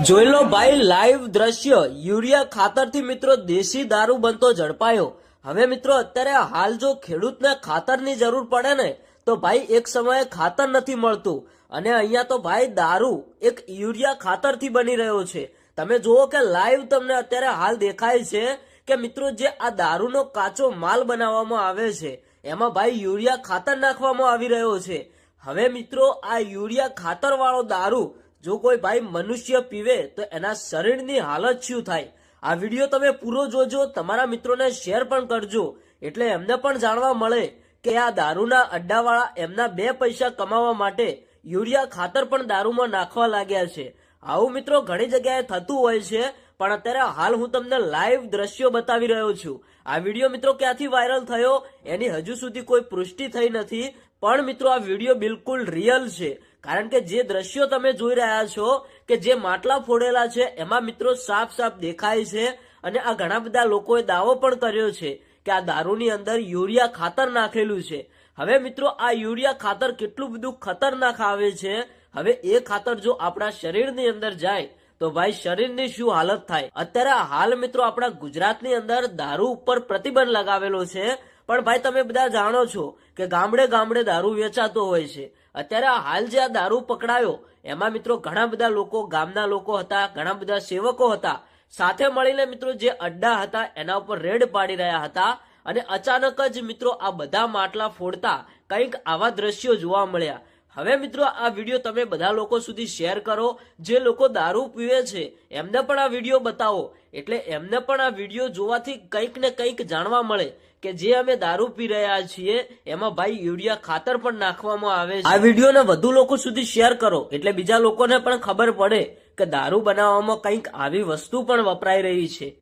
જોઈ લો ભાઈ લાઈવ દ્રશ્ય યુરિયા ખાતરથી મિત્રો દેશી દારૂ બનતો ઝડપાયો। હવે મિત્રો અત્યારે હાલ જો ખેડૂતને ખાતરની જરૂર પડે ને તો ભાઈ એક સમયે ખાતર નથી મળતું અને અહીંયા તો ભાઈ દારૂ એક યુરિયા ખાતરથી બની રહ્યો છે। તમે જુઓ કે લાઈવ તમને અત્યારે હાલ દેખાય છે કે મિત્રો જે આ દારૂનો કાચો માલ બનાવવામાં આવે છે એમાં ભાઈ યુરિયા ખાતર નાખવામાં આવી રહ્યો છે। હવે મિત્રો આ યુરિયા ખાતર વાળો દારૂ જો કોઈ ભાઈ મનુષ્ય પીવે તો એના શરીરની હાલત શું થાય। આ વિડીયો તમે પૂરો જોજો, તમારા મિત્રોને શેર પણ કરજો એટલે એમને પણ જાણવા મળે કે આ દારૂના અડ્ડાવાળા એમના 2 પૈસા કમાવા માટે યુરિયા ખાતર પણ દારૂમાં નાખવા લાગ્યા છે। આવું મિત્રો ઘણી જગ્યાએ થતું હોય છે, પણ અત્યારે હાલ હું તમને લાઈવ દ્રશ્યો બતાવી રહ્યો છું। આ વિડીયો મિત્રો ક્યાંથી વાયરલ થયો એની હજુ સુધી કોઈ પુષ્ટિ થઈ નથી, પણ મિત્રો આ વિડીયો બિલકુલ રિયલ છે। કારણ કે જે દ્રશ્યો તમે જોઈ રહ્યા છો કે જે માટલા ફોડેલા છે એમાં મિત્રો સાફ સાફ દેખાય છે અને આ ઘણા બધા લોકોએ દાવો પણ કર્યો છે કે આ દારૂની અંદર યુરિયા ખાતર નાખેલું છે। હવે મિત્રો આ યુરિયા ખાતર કેટલું બધું ખતરનાક આવે છે। હવે એ ખાતર જો આપણા શરીરની અંદર જાય તો ભાઈ શરીરની શું હાલત થાય। અત્યારે હાલ મિત્રો આપણા ગુજરાતની અંદર દારૂ ઉપર પ્રતિબંધ લગાવેલો છે, પણ ભાઈ તમે બધા જાણો છો કે ગામડે ગામડે દારૂ વેચાતો હોય છે। અત્યારે હાલ જે આ દારૂ પકડાયો એમાં મિત્રો ઘણા બધા લોકો ગામના લોકો હતા, ઘણા બધા સેવકો હતા, સાથે મળીને મિત્રો જે અડ્ડા હતા એના ઉપર રેડ પાડી રહ્યા હતા અને અચાનક જ મિત્રો આ બધા માટલા ફોડતા કંઈક આવા દ્રશ્યો જોવા મળ્યા। હવે મિત્રો આ વિડીયો તમે બધા લોકો સુધી શેર કરો, જે લોકો દારૂ પીવે છે એમને પણ આ વિડીયો બતાવો એટલે એમને પણ આ વિડીયો જોવાથી કંઈક ને કંઈક જાણવા મળે કે જે અમે દારૂ પી રહ્યા છીએ એમાં ભાઈ યુરિયા ખાતર પણ નાખવામાં આવે છે। આ વિડીયોને વધુ લોકો સુધી શેર કરો એટલે બીજા લોકોને પણ ખબર પડે કે દારૂ બનાવવામાં કંઈક આવી વસ્તુ પણ વપરાઈ રહી છે।